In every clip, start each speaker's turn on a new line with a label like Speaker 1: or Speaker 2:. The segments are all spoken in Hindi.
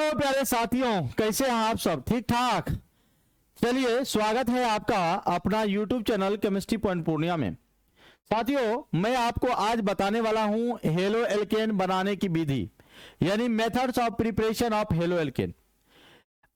Speaker 1: हेलो प्यारे साथियों, कैसे हैं आप सब? ठीक ठाक। चलिए, स्वागत है आपका अपना YouTube channel chemistry point Purnia में। साथियों, मैं आपको आज बताने वाला हूं हेलो एल्केन बनाने की विधि, यानी methods of preparation of halo alkane.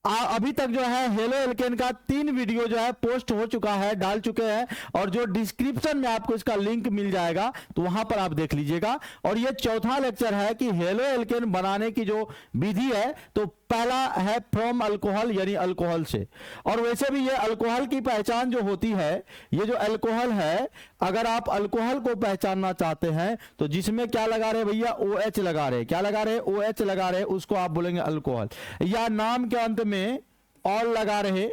Speaker 1: अभी तक जो है हेलो एल्केन का 3 वीडियो जो है पोस्ट हो चुका है, डाल चुके हैं, और जो डिस्क्रिप्शन में आपको इसका लिंक मिल जाएगा तो वहां पर आप देख लीजिएगा। और ये चौथा लेक्चर है कि हेलो एल्केन बनाने की जो विधि है, तो पहला है फ्रॉम अल्कोहल, यानी अल्कोहल से। और वैसे भी ये अल्कोहल की पहचान जो होती है, ये जो अल्कोहल है, अगर आप अल्कोहल को पहचानना चाहते हैं तो जिसमें क्या लगा रहे भैया, OH लगा रहे, क्या लगा रहे, OH लगा रहे, उसको आप बोलेंगे अल्कोहल। या नाम के अंत में ऑल लगा रहे,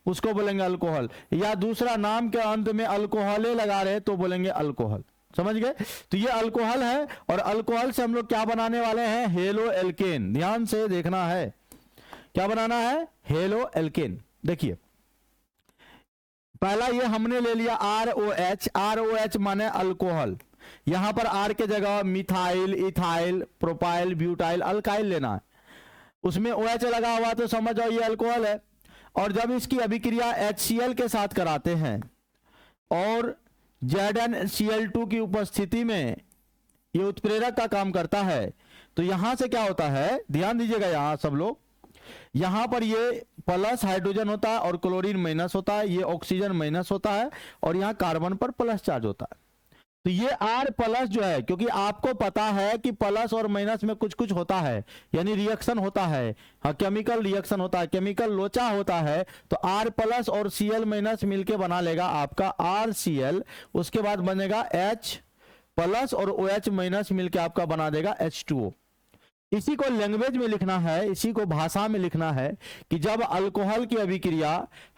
Speaker 1: उसको बोलेंगे अल्कोहल। या दूसरा नाम के अंत में अल्कोहले लगा रहे तो बोलेंगे अल्कोहल। समझ गए? तो ये अल्कोहल है, और अल्कोहल से हम लोग क्या बनाने वाले हैं, हेलो एल्केन। ध्यान से देखना है, क्या बनाना है, हेलो एल्केन। देखिए, पहला ये हमने ले लिया ROH। ROH माने अल्कोहल। यहां पर R के जगह methyl, ethyl, propyl, butyl, alkyl लेना है। उसमें OH लगा हुआ तो समझ जाओ ये अल्कोहल है। और जब इसकी अभिक्रिया HCl के साथ कराते हैं और ZnCl2 की उपस्थिति में ये उत्प्रेरक का काम करता है, तो यहां से क्या होता है, ध्यान दीजिएगा यहां सब लोग, यहां पर ये प्लस हाइड्रोजन होता है और क्लोरीन माइनस होता है, ये ऑक्सीजन माइनस होता है, और यहां कार्बन पर प्लस चार्ज होता है। तो ये R प्लस जो है, क्योंकि आपको पता है कि प्लस और माइनस में कुछ कुछ होता है, यानी रिएक्शन होता है, हाँ, केमिकल रिएक्शन होता है, केमिकल लोचा होता है, तो R प्लस और Cl माइनस मिलके बना लेगा आपका RCl। उसके बाद बनेगा H प्लस और OH माइनस मिलके आपका बना देगा H2O। इसी को लैंग्वेज में लिखना है, इसी को भाषा में लिखना है कि जब अल्कोहल की अभिक्रिया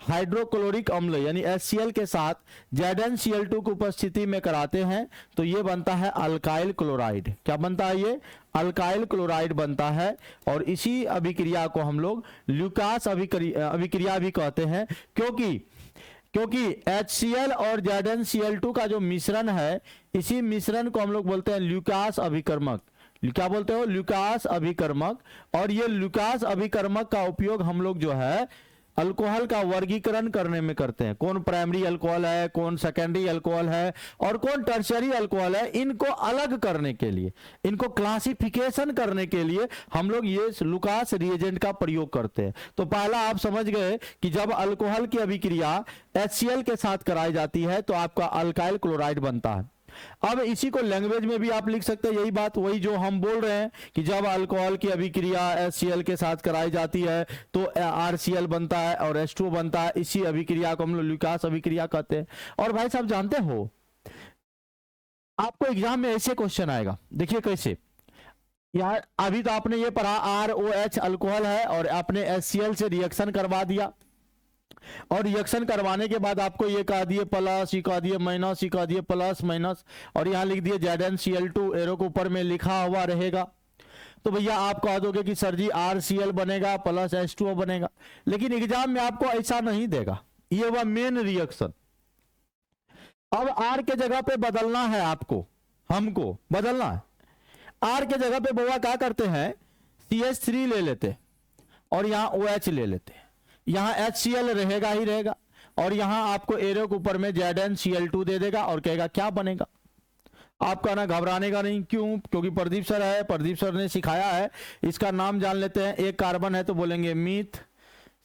Speaker 1: हाइड्रोक्लोरिक अम्ल यानी HCl के साथ ZnCl2 की उपस्थिति में कराते हैं तो ये बनता है अल्काइल क्लोराइड। क्या बनता है ये? अल्काइल क्लोराइड बनता है। और इसी अभिक्रिया को हम लोग ल्यूकास अभिक्रिया भी कहते हैं, क्योंकि HCl और ZnCl2 का जो मिश्रण है, इसी मिश्रण को हम लोग बोलते हैं ल्यूकास अभिकर्मक। क्या बोलते हो? ल्यूकास अभिकर्मक। और ये ल्यूकास अभिकर्मक का उपयोग हम लोग जो है अल्कोहल का वर्गीकरण करने में करते हैं। कौन प्राइमरी अल्कोहल है, कौन सेकेंडरी अल्कोहल है, और कौन टर्शियरी अल्कोहल है, इनको अलग करने के लिए, इनको क्लासिफिकेशन करने के लिए हम लोग ये लुकास रिएजेंट का प्रयोग करते हैं। तो पहला आप समझ गए कि जब अल्कोहल की अभिक्रिया HCl के साथ कराई जाती है तो आपका अल्काइल क्लोराइड बनता है। अब इसी को लैंग्वेज में भी आप लिख सकते हैं, यही बात, वही जो हम बोल रहे हैं कि जब अल्कोहल की अभिक्रिया HCl के साथ कराई जाती है तो RCl बनता है और H2O बनता है। इसी अभिक्रिया को हम लोग ल्यूकास अभिक्रिया कहते हैं। और भाई साहब, जानते हो, आपको एग्जाम में ऐसे क्वेश्चन आएगा, देखिए कैसे। यार, अभी तो आपने ये पढ़ा ROH अल्कोहल है और आपने HCl से रिएक्शन करवा दिया, और रिएक्शन करवाने के बाद आपको ये कह दिए प्लस, ये कह दिए माइनस, ये कह दिए प्लस माइनस, और यहां लिख दिए ZnCl2, एरो के ऊपर में लिखा हुआ रहेगा। तो भैया आप कह दोगे कि सर जी RCl बनेगा प्लस H2O बनेगा, लेकिन एग्जाम में आपको ऐसा नहीं देगा। ये हुआ मेन रिएक्शन। अब R के जगह पे बदलना है आपको, हमको बदलना है। R के जगह पे बउआ क्या करते हैं, CH3 ले लेते और यहां OH ले लेते। यहां HCl रहेगा ही रहेगा, और यहां आपको एरो के ऊपर में ZnCl2 दे देगा और कहेगा क्या बनेगा। आपका ना घबराने का नहीं। क्यों? क्योंकि प्रदीप सर है, प्रदीप सर ने सिखाया है। इसका नाम जान लेते हैं। एक कार्बन है तो बोलेंगे मीथ,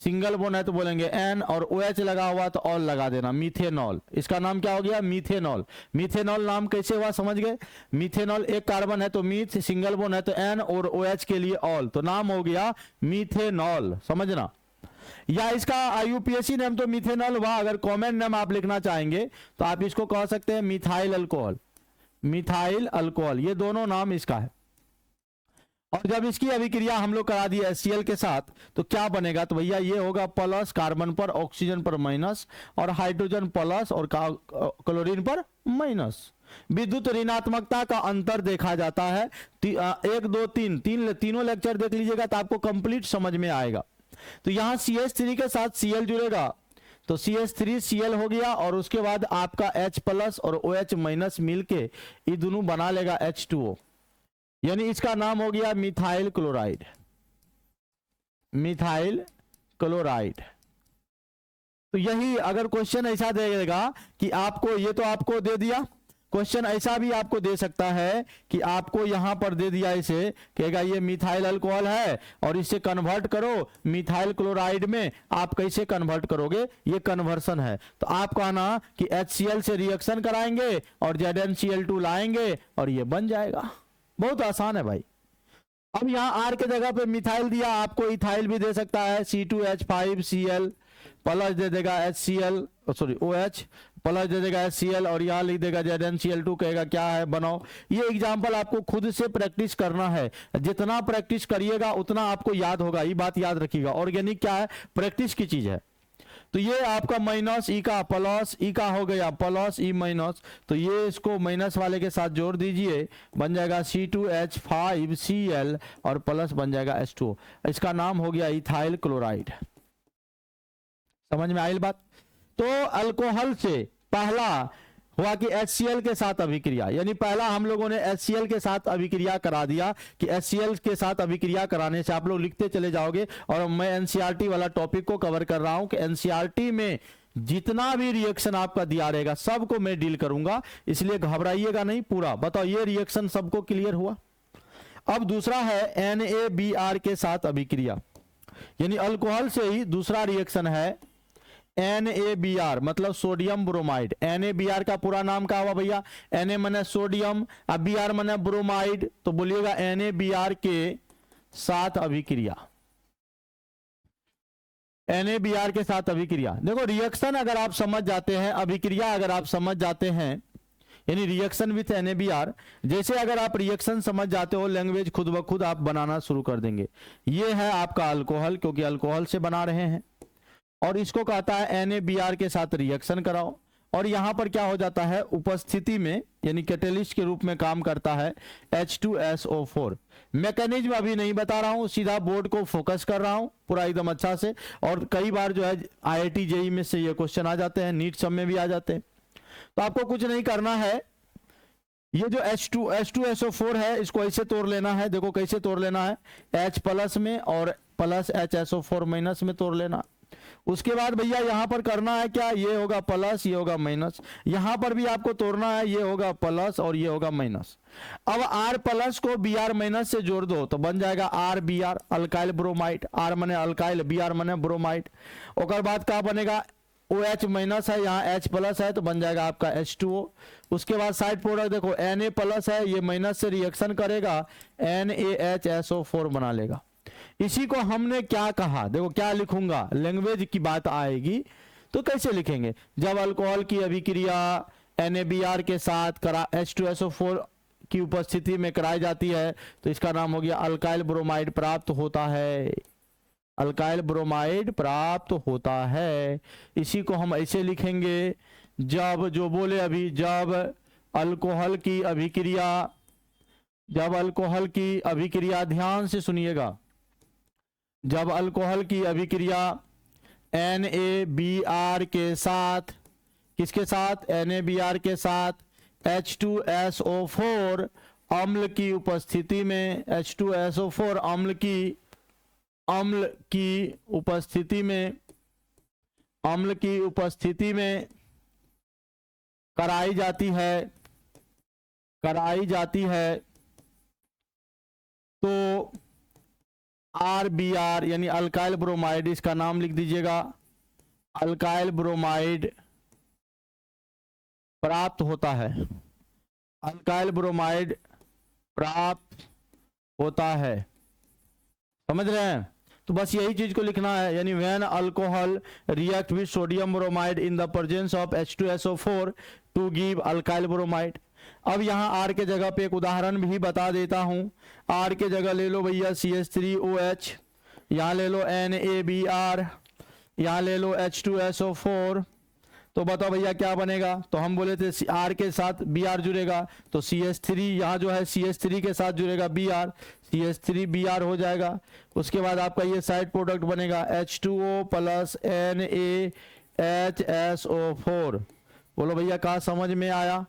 Speaker 1: सिंगल बोन है तो बोलेंगे N, और OH लगा हुआ तो ऑल लगा देना, मीथेनॉल। इसका नाम क्या हो गया, मीथेनॉल। मीथेनॉल नाम कैसे हुआ, समझ गए? मीथेनॉल, एक कार्बन है तो मीथ, सिंगल बोन है तो N, और OH के लिए ऑल, तो नाम हो गया मीथेनॉल। समझना। या इसका IUPAC नाम तो मिथेनॉल हुआ। अगर कॉमन नाम आप लिखना चाहेंगे तो आप इसको कह सकते हैं मिथाइल अल्कोहल। मिथाइल अल्कोहल, ये दोनों नाम इसका है। और जब इसकी अभिक्रिया हम लोग करा दी HCl के साथ तो क्या बनेगा, तो भैया ये होगा प्लस, कार्बन पर, ऑक्सीजन पर माइनस, और हाइड्रोजन प्लस और क्लोरीन पर माइनस। विद्युत ऋणात्मकता का अंतर देखा जाता है। 1 2 3 तीनों लेक्चर देख लीजिएगा तो आपको कंप्लीट समझ में आएगा। तो यहां CH3 के साथ Cl जुड़ेगा तो CH3Cl हो गया, और उसके बाद आपका H प्लस और OH माइनस मिलके ये दोनों बना लेगा H2O, यानी इसका नाम हो गया मिथाइल क्लोराइड। Methyl chloride. तो यही अगर क्वेश्चन ऐसा देगा कि आपको, ये तो आपको दे दिया, क्वेश्चन ऐसा भी आपको दे सकता है कि आपको यहां पर दे दिया, इसे कहेगा ये मिथाइल अल्कोहल है और इसे कन्वर्ट करो मिथाइल क्लोराइड में, आप कैसे कन्वर्ट करोगे, ये कन्वर्सन है। तो आप कहना कि HCl से रिएक्शन कराएंगे और ZnCl2 लाएंगे और ये बन जाएगा। बहुत आसान है भाई। अब यहाँ R के जगह पे मिथाइल दिया, आपको इथाइल भी दे सकता है, C2H5Cl प्लस दे देगा HCl, सॉरी OH प्लस दे देगा HCl और यहाँ लिख देगा ZnCl2, कहेगा क्या है बनाओ। ये एग्जाम्पल आपको खुद से प्रैक्टिस करना है, जितना प्रैक्टिस करिएगा उतना आपको याद होगा, ये बात याद रखिएगा। ऑर्गेनिक क्या है, प्रैक्टिस की चीज है। तो ये आपका माइनस ई का प्लस ई का हो गया प्लस ई माइनस, तो ये इसको माइनस वाले के साथ जोड़ दीजिए, बन जाएगा C2H5Cl और प्लस बन जाएगा H2O। इसका नाम हो गया इथाइल क्लोराइड। समझ में आई बात। तो अल्कोहल से पहला हुआ कि HCl के साथ अभिक्रिया, यानी पहला हम लोगों ने HCl के साथ अभिक्रिया करा दिया कि HCl के साथ अभिक्रिया कराने से, आप लोग लिखते चले जाओगे, और मैं NCERT वाला टॉपिक को कवर कर रहा हूं कि NCERT में जितना भी रिएक्शन आपका दिया रहेगा सबको मैं डील करूंगा, इसलिए घबराइएगा नहीं पूरा। बताओ ये रिएक्शन सबको क्लियर हुआ। अब दूसरा है NaBr के साथ अभिक्रिया, यानी अल्कोहल से ही दूसरा रिएक्शन है NaBr, मतलब सोडियम ब्रोमाइड। NaBr का पूरा नाम क्या हुआ भैया, Na माने सोडियम, अब Br माने ब्रोमाइड, तो बोलिएगा NaBr के साथ अभिक्रिया। NaBr के साथ अभिक्रिया, देखो रिएक्शन अगर आप समझ जाते हैं, अभिक्रिया अगर आप समझ जाते हैं, यानी रिएक्शन विथ NaBr, जैसे अगर आप रिएक्शन समझ जाते हो, लैंग्वेज खुद ब खुद आप बनाना शुरू कर देंगे। ये है आपका अल्कोहल, क्योंकि अल्कोहल से बना रहे हैं, और इसको कहता है NaBr के साथ रिएक्शन कराओ, और यहां पर क्या हो जाता है उपस्थिति में, यानी कैटेलिस्ट के रूप में काम करता है H2SO4। मैकेनिज्म अभी नहीं बता रहा हूं, सीधा बोर्ड को फोकस कर रहा हूं पूरा एकदम अच्छा से, और कई बार जो है IIT JEE में से ये क्वेश्चन आ जाते हैं, नीट सब में भी आ जाते हैं। तो आपको कुछ नहीं करना है, ये जो H2SO4 है इसको ऐसे तोड़ लेना है। देखो कैसे तोड़ लेना है, H प्लस में और प्लस HSO4 माइनस में तोड़ लेना। उसके बाद भैया यहां पर करना है क्या, ये होगा प्लस, ये होगा माइनस, यहां पर भी आपको तोड़ना है, ये होगा प्लस और ये होगा माइनस। अब R प्लस को Br माइनस से जोड़ दो तो बन जाएगा RBr, अल्काइल ब्रोमाइड। R माने अल्काइल, Br माने ब्रोमाइड। और बाद क्या बनेगा, OH माइनस है, यहाँ H प्लस है, तो बन जाएगा आपका H2O। उसके बाद साइड प्रोडक्ट देखो Na प्लस है, ये माइनस से रिएक्शन करेगा, NaHSO4 बना लेगा। इसी को हमने क्या कहा, देखो क्या लिखूंगा, लैंग्वेज की बात आएगी तो कैसे लिखेंगे, जब अल्कोहल की अभिक्रिया NaBr के साथ H2SO4 की उपस्थिति में कराई जाती है तो इसका नाम हो गया अल्काइल ब्रोमाइड प्राप्त होता है, अल्काइल ब्रोमाइड प्राप्त होता है। इसी को हम ऐसे लिखेंगे, जब जो बोले अभी, जब अल्कोहल की अभिक्रिया, जब अल्कोहल की अभिक्रिया, ध्यान से सुनिएगा, जब अल्कोहल की अभिक्रिया NaBr के साथ, किसके साथ, NaBr के साथ H2SO4 अम्ल की उपस्थिति में, H2SO4 अम्ल की उपस्थिति में, अम्ल की उपस्थिति में कराई जाती है तो RBr यानी अल्काइल ब्रोमाइड, इसका नाम लिख दीजिएगा, अल्काइल ब्रोमाइड प्राप्त होता है, अल्काइल ब्रोमाइड प्राप्त होता है। समझ रहे हैं, तो बस यही चीज को लिखना है, यानी when alcohol react with sodium bromide in the presence of H2SO4 to give alkyl bromide. अब यहाँ R के जगह पे एक उदाहरण भी बता देता हूं। R के जगह ले लो भैया CH3OH, यहाँ ले लो NaBr, यहाँ ले लो H2SO4, तो बताओ भैया क्या बनेगा। तो हम बोले थे R के साथ Br जुड़ेगा, तो CH3 यहाँ जो है CH3 के साथ जुड़ेगा Br, CH3Br हो जाएगा। उसके बाद आपका ये साइड प्रोडक्ट बनेगा H2O प्लस NaHSO4। बोलो भैया क्या समझ में आया,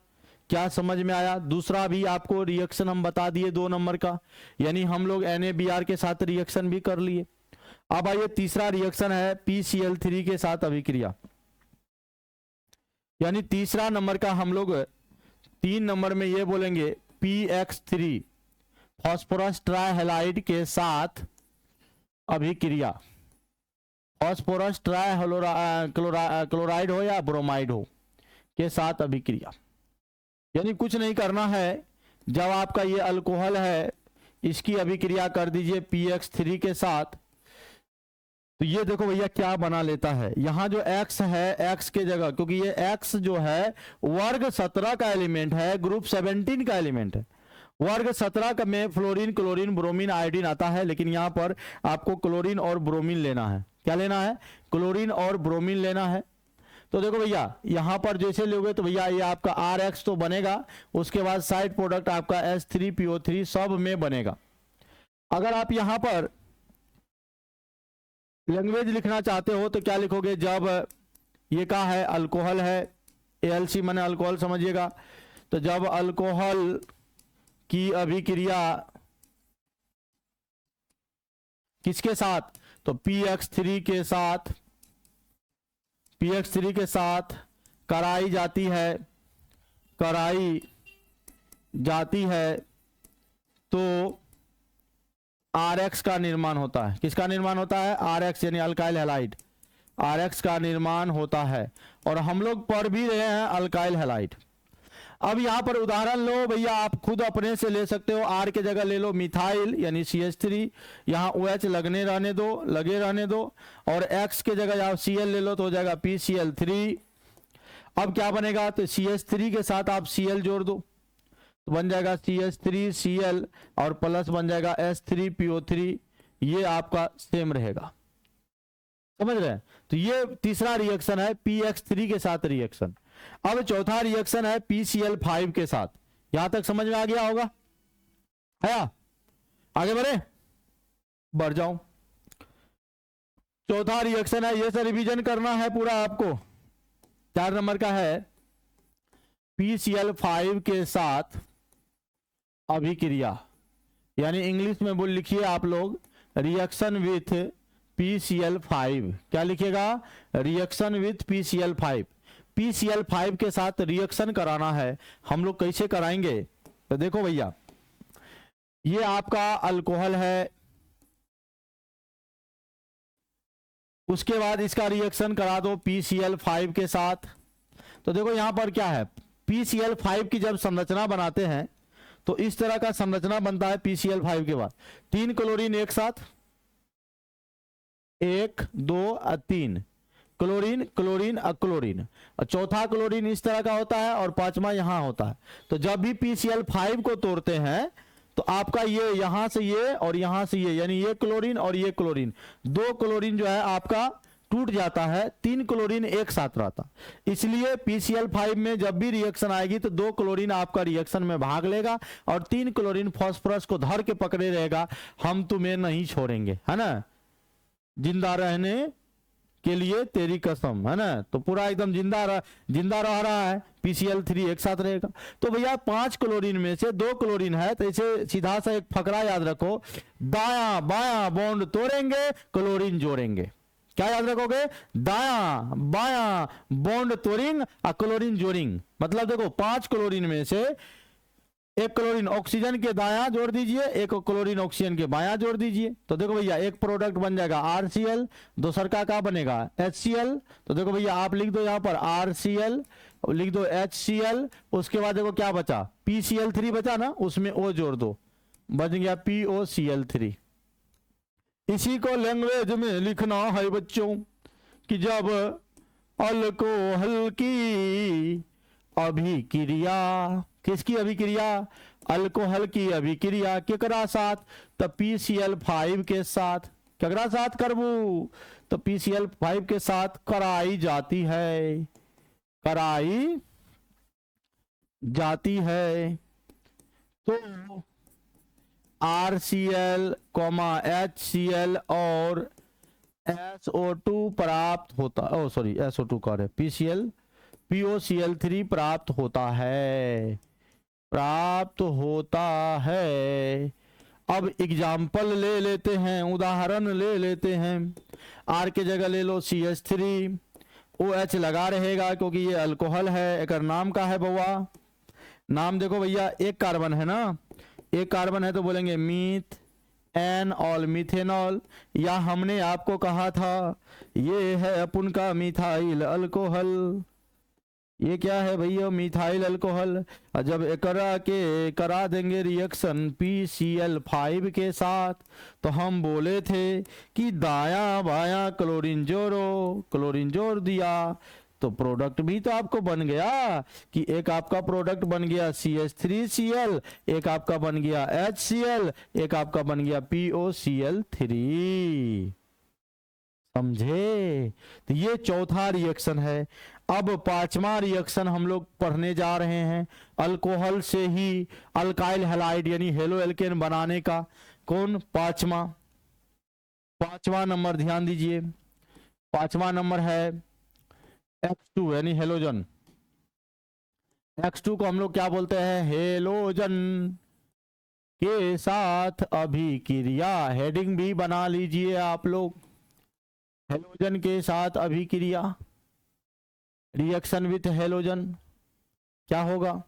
Speaker 1: क्या समझ में आया। दूसरा भी आपको रिएक्शन हम बता दिए 2 नंबर का, यानी हम लोग NaBr के साथ रिएक्शन भी कर लिए। अब आइए तीसरा रिएक्शन है PCl3 के साथ अभिक्रिया, यानी तीसरा नंबर का हम लोग 3 नंबर में ये बोलेंगे PX3 फास्फोरस ट्राइहैलाइड के साथ अभिक्रिया। फास्फोरस क्लोराइड हो या ब्रोमाइड हो के साथ अभिक्रिया, यानी कुछ नहीं करना है। जब आपका ये अल्कोहल है इसकी अभिक्रिया कर दीजिए PX3 के साथ, तो ये देखो भैया क्या बना लेता है। यहां जो X है, X के जगह, क्योंकि ये X जो है वर्ग 17 का एलिमेंट है, ग्रुप 17 का एलिमेंट है। वर्ग 17 का में फ्लोरीन, क्लोरीन, ब्रोमीन, आयोडीन आता है, लेकिन यहां पर आपको क्लोरीन और ब्रोमीन लेना है। क्या लेना है? क्लोरीन और ब्रोमीन लेना है। तो देखो भैया यहां पर जैसे लोगे तो भैया ये आपका RX तो बनेगा, उसके बाद साइड प्रोडक्ट आपका H3PO3 सब में बनेगा। अगर आप यहां पर लैंग्वेज लिखना चाहते हो तो क्या लिखोगे? जब ये क्या है? अल्कोहल है, ALC माने अल्कोहल समझिएगा। तो जब अल्कोहल की अभिक्रिया किसके साथ? तो PX3 के साथ, PX3 के साथ कराई जाती है, कराई जाती है तो RX का निर्माण होता है। किसका निर्माण होता है? RX यानी अल्काइल हैलाइड, RX का निर्माण होता है। और हम लोग पढ़ भी रहे हैं अल्काइल हैलाइड। अब यहां पर उदाहरण लो भैया, आप खुद अपने से ले सकते हो। R के जगह ले लो मिथाइल यानी CH3, यहां OH लगने रहने दो, लगे रहने दो। और X के जगह आप Cl ले लो तो हो जाएगा PCl3। अब क्या बनेगा? तो CH3 के साथ आप Cl जोड़ दो तो बन जाएगा CH3Cl और प्लस बन जाएगा H3PO3। ये आपका सेम रहेगा, समझ रहे हैं? तो ये तीसरा रिएक्शन है PX3 के साथ रिएक्शन। अब चौथा रिएक्शन है PCl5 के साथ। यहां तक समझ में आ गया होगा? है? आगे बढ़े, बढ़ जाऊं। चौथा रिएक्शन है, ये से रिवीजन करना है पूरा आपको। 4 नंबर का है PCl5 के साथ अभिक्रिया, यानी इंग्लिश में बोल लिखिए आप लोग रिएक्शन विथ PCl5। क्या लिखिएगा? Reaction with PCl5। PCl5 के साथ रिएक्शन कराना है। हम लोग कैसे कराएंगे? तो देखो भैया ये आपका अल्कोहल है, उसके बाद इसका रिएक्शन करा दो PCl5 के साथ। तो देखो यहां पर क्या है, PCl5 की जब संरचना बनाते हैं तो इस तरह का संरचना बनता है PCl5 के बाद। 3 क्लोरीन एक साथ, 1 2 3 क्लोरीन, क्लोरीन, क्लोरीन, और चौथा क्लोरीन इस तरह का होता है और पांचवा यहां होता है। तो जब भी PCl5 को तोड़ते हैं तो आपका ये यहां से ये और यहां से ये, यानी ये क्लोरीन और ये क्लोरीन, 2 क्लोरीन जो है आपका टूट जाता है, 3 क्लोरीन एक साथ रहता। इसलिए PCl5 में जब भी रिएक्शन आएगी तो 2 क्लोरीन आपका रिएक्शन में भाग लेगा और 3 क्लोरीन फास्फोरस को धर के पकड़े रहेगा, हम तुम्हें नहीं छोड़ेंगे, है ना, जिंदा रहने के लिए तेरी कसम, है ना। तो पूरा एकदम जिंदा रह रहा है, PCl3 एक साथ रहेगा। तो भैया 5 क्लोरीन में से 2 क्लोरीन है, तो इसे सीधा सा एक फकरा याद रखो, दायां बायां बॉन्ड तोड़ेंगे, क्लोरीन जोड़ेंगे। क्या याद रखोगे? दायां बायां बॉन्ड तोड़ेंगे और क्लोरीन जोड़ेंगे। मतलब देखो 5 क्लोरीन में से 1 क्लोरीन ऑक्सीजन के दायां जोड़ दीजिए, 1 क्लोरीन ऑक्सीजन के बायां जोड़ दीजिए। तो देखो भैया एक प्रोडक्ट बन जाएगा RCl, दूसर का क्या बनेगा? HCl। तो देखो भैया आप लिख दो यहां पर RCl, लिख दो HCl, उसके बाद देखो क्या बचा? PCl3 बचा ना, उसमें O जोड़ दो, बच गया POCl3। इसी को लैंग्वेज में लिखना है बच्चों कि जब अल्कोहल की अभिक्रिया, किसकी अभिक्रिया? अल्कोहल की अभिक्रिया केकरा साथ? तो PCl5 के साथ। केकरा साथ करबू? तो PCl5 के साथ कराई जाती है, कराई जाती है। तो RCl, HCl और SO2 प्राप्त होता, ओ सॉरी SO2 का है, POCl3 प्राप्त होता है, प्राप्त होता है। अब एग्जाम्पल ले लेते हैं, उदाहरण ले लेते हैं। आर के जगह ले लो CH3, OH लगा रहेगा क्योंकि ये अल्कोहल है। एक नाम का है बउआ, नाम देखो भैया, एक कार्बन है ना, एक कार्बन है तो बोलेंगे मीथ एनॉल, मिथेनॉल। या हमने आपको कहा था ये है अपन का मिथाइल अल्कोहल। ये क्या है भैया? Methyl alcohol. जब एकरा के करा देंगे रिएक्शन PCl5 के साथ, तो हम बोले थे कि दाया बाया क्लोरीन जोड़ो, क्लोरीन जोड़ दिया तो प्रोडक्ट भी तो आपको बन गया कि एक आपका प्रोडक्ट बन गया CH3Cl, एक आपका बन गया HCl, एक आपका बन गया POCl3। समझे? तो ये चौथा रिएक्शन है। अब पांचवा रिएक्शन हम लोग पढ़ने जा रहे हैं, अल्कोहल से ही अल्काइल हैलाइड यानी हेलो एल्केन बनाने का। कौन? पांचवा नंबर, ध्यान दीजिए, पांचवा नंबर है X2 यानी हेलोजन। X2 को हम लोग क्या बोलते हैं? हेलोजन के साथ अभिक्रिया। हेडिंग भी बना लीजिए आप लोग, हेलोजन के साथ अभिक्रिया, रिएक्शन विथ हेलोजन। क्या होगा?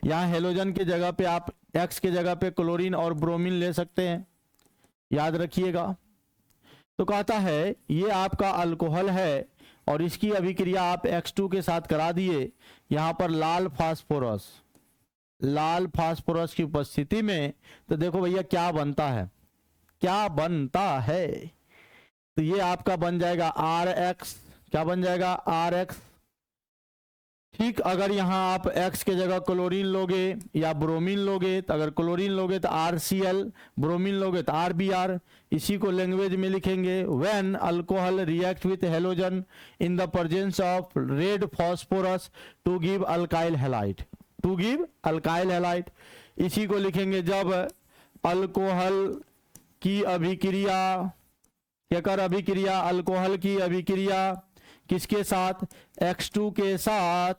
Speaker 1: यहां हेलोजन के जगह पे आप X के जगह पे क्लोरीन और ब्रोमीन ले सकते हैं, याद रखिएगा। तो कहता है ये आपका अल्कोहल है और इसकी अभिक्रिया आप X2 के साथ करा दिए। यहां पर लाल फास्फोरस की उपस्थिति में, तो देखो भैया क्या बनता है, क्या बनता है? तो ये आपका बन जाएगा RX। क्या बन जाएगा? RX। ठीक, अगर यहां आप X के जगह क्लोरीन लोगे या ब्रोमीन लोगे, तो अगर क्लोरीन लोगे तो RCl, ब्रोमीन लोगे तो RBr। इसी को लैंग्वेज में लिखेंगे, when alcohol react with halogen in the presence of red phosphorus to give alkyl halide, to give alkyl halide. इसी को लिखेंगे जब अल्कोहल की अभिक्रिया, क्या अभिक्रिया? अल्कोहल की अभिक्रिया किसके साथ? X2 के साथ।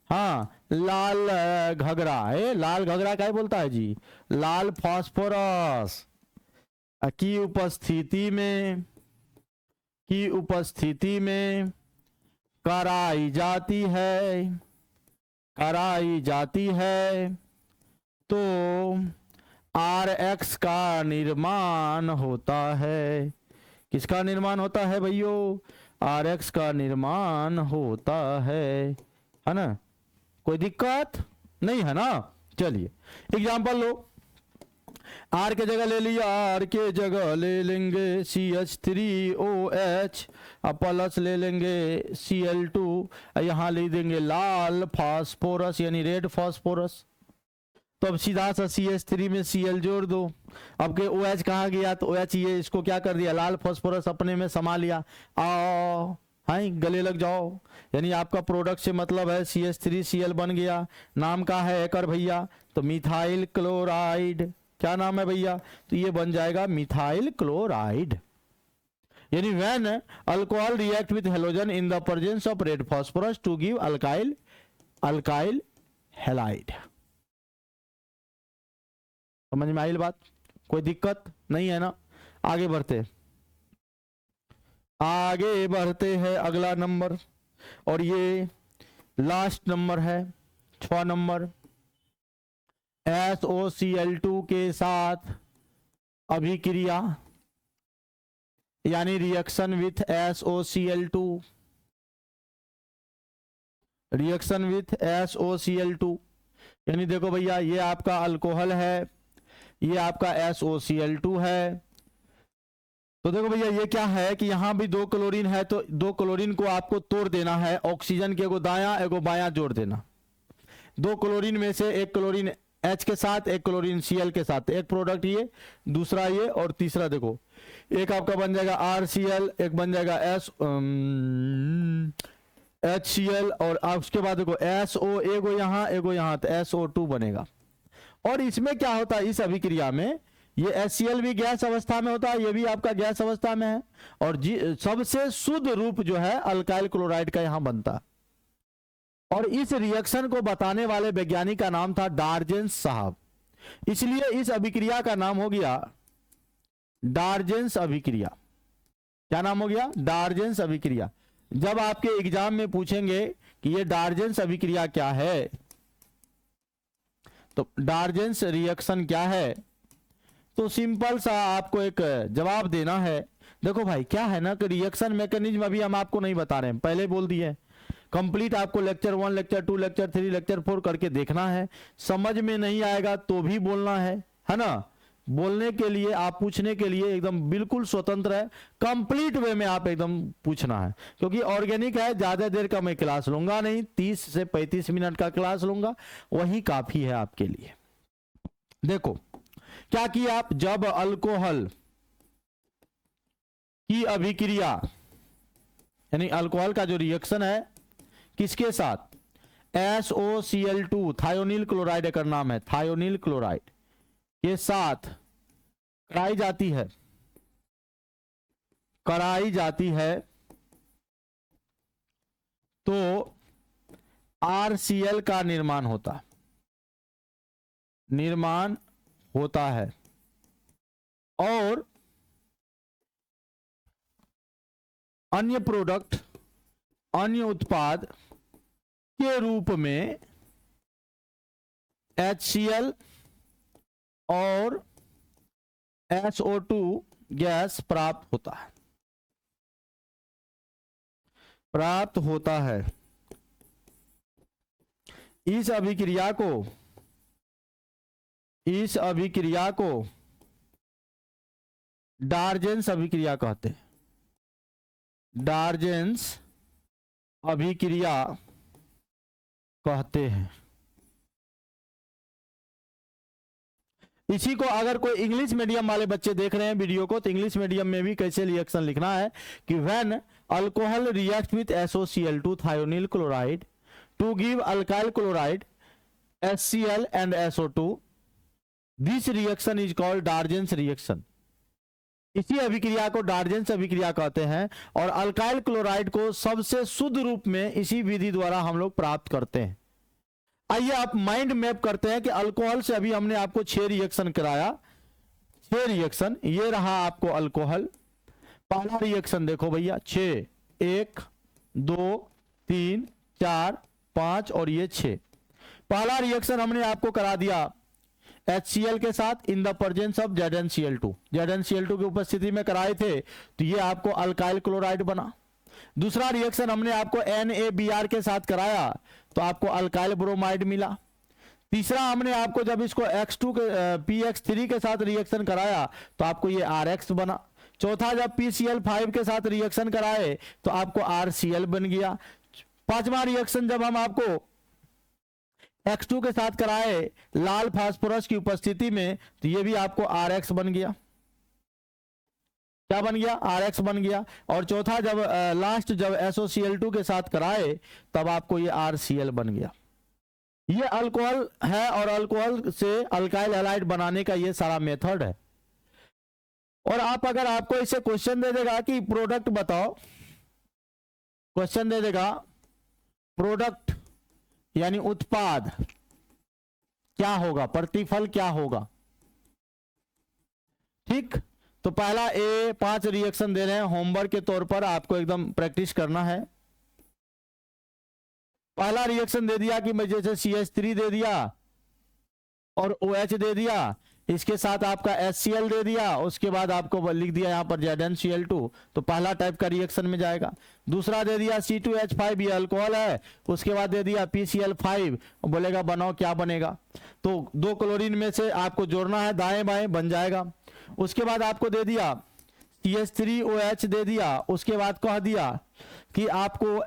Speaker 1: हाँ, लाल घगरा है, लाल घगरा क्या बोलता है जी? लाल फास्फोरस की उपस्थिति में कराई जाती है तो RX का निर्माण होता है। किसका निर्माण होता है भैयो? RX का निर्माण होता है ना? कोई दिक्कत नहीं है ना? चलिए एग्जांपल लो। R के जगह ले लिया, R के जगह ले लेंगे CH3OH, प्लस ले लेंगे Cl2, यहां ले देंगे लाल फास्फोरस यानी रेड फास्फोरस। तो अब सीधा सा CH3 में Cl जोड़ दो। अब के OH कहाँ गया? तो OH ये इसको क्या कर दिया? लाल फास्फोरस अपने में समा लिया। आओ हाई गले लग जाओ, यानी आपका प्रोडक्ट से मतलब है CH3Cl बन गया। नाम का है एकर भैया? तो मिथाइल क्लोराइड। क्या नाम है भैया? तो ये बन जाएगा मिथाइल क्लोराइड। यानी when alcohol react with halogen in the presence of red phosphorus to give alkyl halide. समझ में आई बात? कोई दिक्कत नहीं है ना? आगे बढ़ते हैं अगला नंबर, और ये लास्ट नंबर है, 6 नंबर। SOCl2 के साथ अभिक्रिया यानी reaction with SOCl2, reaction with SOCl2। यानी देखो भैया ये आपका अल्कोहल है, ये आपका SOCl2 है। तो देखो भैया ये क्या है कि यहां भी 2 क्लोरीन है, तो 2 क्लोरीन को आपको तोड़ देना है, ऑक्सीजन के एगो दायां एगो बायां जोड़ देना। 2 क्लोरीन में से एक क्लोरीन H के साथ, एक क्लोरीन Cl के साथ, एक प्रोडक्ट ये, दूसरा ये, और तीसरा देखो एक आपका बन जाएगा RCl, एक बन जाएगा HCl, और उसके बाद देखो SO, एगो यहाँ तो SO2 बनेगा। और इसमें क्या होता है? इस अभिक्रिया में ये HCl भी गैस अवस्था में होता है, ये भी आपका गैस अवस्था में है, और सबसे शुद्ध रूप जो है अल्काइल क्लोराइड का यहां बनता है। और इस रिएक्शन को बताने वाले वैज्ञानिक का नाम था डार्जेंस साहब। इसलिए इस अभिक्रिया का नाम हो गया डार्जेंस अभिक्रिया। क्या नाम हो गया? डार्जेंस अभिक्रिया। जब आपके एग्जाम में पूछेंगे कि ये डार्जेंस अभिक्रिया क्या है, तो डार्जेंस रिएक्शन क्या है, तो सिंपल सा आपको एक जवाब देना है। देखो भाई क्या है ना कि रिएक्शन मैकेनिज्म अभी हम आपको नहीं बता रहे हैं, पहले बोल दिए। कंप्लीट आपको लेक्चर 1, लेक्चर 2, लेक्चर 3, लेक्चर 4 करके देखना है। समझ में नहीं आएगा तो भी बोलना है ना। बोलने के लिए, आप पूछने के लिए एकदम बिल्कुल स्वतंत्र है। कंप्लीट वे में आप एकदम पूछना है, क्योंकि ऑर्गेनिक है, ज्यादा देर का मैं क्लास लूंगा नहीं, 30 से 35 मिनट का क्लास लूंगा, वही काफी है आपके लिए। देखो क्या किया आप, जब अल्कोहल की अभिक्रिया यानी अल्कोहल का जो रिएक्शन है किसके साथ, SOCl2 थायोनिल क्लोराइड का नाम है, थायोनिल क्लोराइड के साथ कराई जाती है तो RCl का निर्माण होता है और अन्य प्रोडक्ट, अन्य उत्पाद के रूप में HCl और SO2 गैस प्राप्त होता है। इस अभिक्रिया को डार्जेंस अभिक्रिया कहते हैं। डार्जेंस अभिक्रिया कहते हैं। इसी को अगर कोई इंग्लिश मीडियम वाले बच्चे देख रहे हैं वीडियो को, तो इंग्लिश मीडियम में भी कैसे रिएक्शन लिखना है कि when alcohol react with SOCl2 thionyl chloride to give alkyl chloride HCl and SO2, this reaction is called Darzens reaction. इसी अभिक्रिया को डार्जेंस अभिक्रिया कहते हैं और अल्काइल क्लोराइड को सबसे शुद्ध रूप में इसी विधि द्वारा हम लोग प्राप्त करते हैं। आइए आप माइंड मैप करते हैं कि अल्कोहल से अभी हमने आपको 6 रिएक्शन कराया। 6 रिएक्शन, ये रहा आपको अल्कोहल। पहला रिएक्शन देखो भैया, 6, 1, 2, 3, 4, 5 और ये 6। पहला रिएक्शन हमने आपको करा दिया HCl के साथ इन the presence of ZnCl2। ZnCl2 की उपस्थिति में कराए थे, तो ये आपको अल्काइल क्लोराइड बना। दूसरा रिएक्शन हमने आपको NaBr के साथ कराया, तो आपको अल्काइल ब्रोमाइड मिला। तीसरा हमने आपको जब इसको PX3 के साथ रिएक्शन कराया, तो आपको ये RX बना। चौथा जब PCl5 के साथ रिएक्शन कराए, तो आपको RCl बन गया। पांचवा रिएक्शन जब हम आपको X2 के साथ कराए लाल फास्फोरस की उपस्थिति में, तो ये भी आपको RX बन गया। क्या बन गया? RX बन गया। और चौथा जब लास्ट जब SOCl2 के साथ कराए, तब आपको ये RCl बन गया। ये अल्कोहल है और अल्कोहल से अल्काइल हैलाइड बनाने का ये सारा मेथड है। और आप अगर आपको इसे क्वेश्चन दे देगा कि प्रोडक्ट बताओ, क्वेश्चन दे देगा प्रोडक्ट यानी उत्पाद क्या होगा, प्रतिफल क्या होगा, ठीक। तो पहला 5 रिएक्शन दे रहे हैं, होमवर्क के तौर पर आपको एकदम प्रैक्टिस करना है। पहला रिएक्शन दे दिया कि मैं जैसे CH3 दे दिया और OH दे दिया, इसके साथ आपका HCl दे दिया, उसके बाद आपको लिख दिया यहां पर ZnCl2, तो पहला टाइप का रिएक्शन में जाएगा। दूसरा दे दिया C2H5, ये अल्कोहल है, उसके बाद दे दिया PCl5, बोलेगा बनाओ, क्या बनेगा, तो 2 क्लोरीन में से आपको जोड़ना है दाएं बाएं, बन जाएगा। उसके बाद आपको दे दिया CH3OH दे दिया, उसके बाद कह दिया कि आपको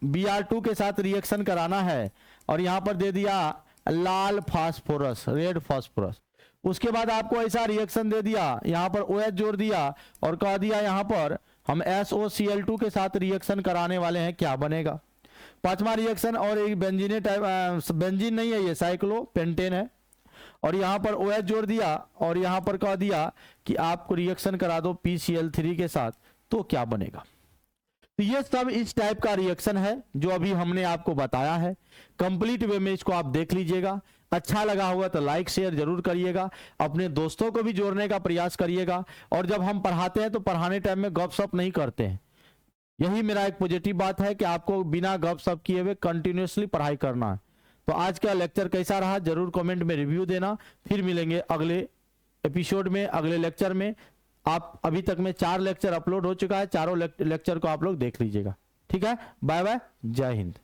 Speaker 1: Br2 के साथ रिएक्शन कराना है और यहां पर दे दिया लाल फास्फोरस, रेड फास्फोरस। उसके बाद आपको ऐसा रिएक्शन दे दिया, यहां पर OH जोड़ दिया और कह दिया यहां पर हम SOCl2 के साथ रिएक्शन कराने वाले हैं, क्या बनेगा। पांचवा रिएक्शन और एक बेंजीन टाइप, बेंजीन नहीं है ये, साइक्लोपेंटेन है, और यहां पर OH जोड़ दिया और यहां पर कह दिया कि आपको रिएक्शन करा दो PCl3 के साथ, तो क्या बनेगा। तो ये सब इस टाइप का रिएक्शन है जो अभी हमने आपको बताया है। कंप्लीट वे में इसको आप देख लीजिएगा। अच्छा लगा होगा तो लाइक शेयर जरूर करिएगा, अपने दोस्तों को भी जोड़ने का प्रयास करिएगा। और जब हम पढ़ाते हैं तो पढ़ाने टाइम में गपशप नहीं करते हैं, यही मेरा एक पॉजिटिव बात है कि आपको बिना गपशप किए हुए कंटिन्यूसली पढ़ाई करना है। तो आज का लेक्चर कैसा रहा जरूर कमेंट में रिव्यू देना। फिर मिलेंगे अगले एपिसोड में, अगले लेक्चर में। आप अभी तक में 4 लेक्चर अपलोड हो चुका है, चारों लेक्चर को आप लोग देख लीजिएगा। ठीक है, बाय बाय, जय हिंद।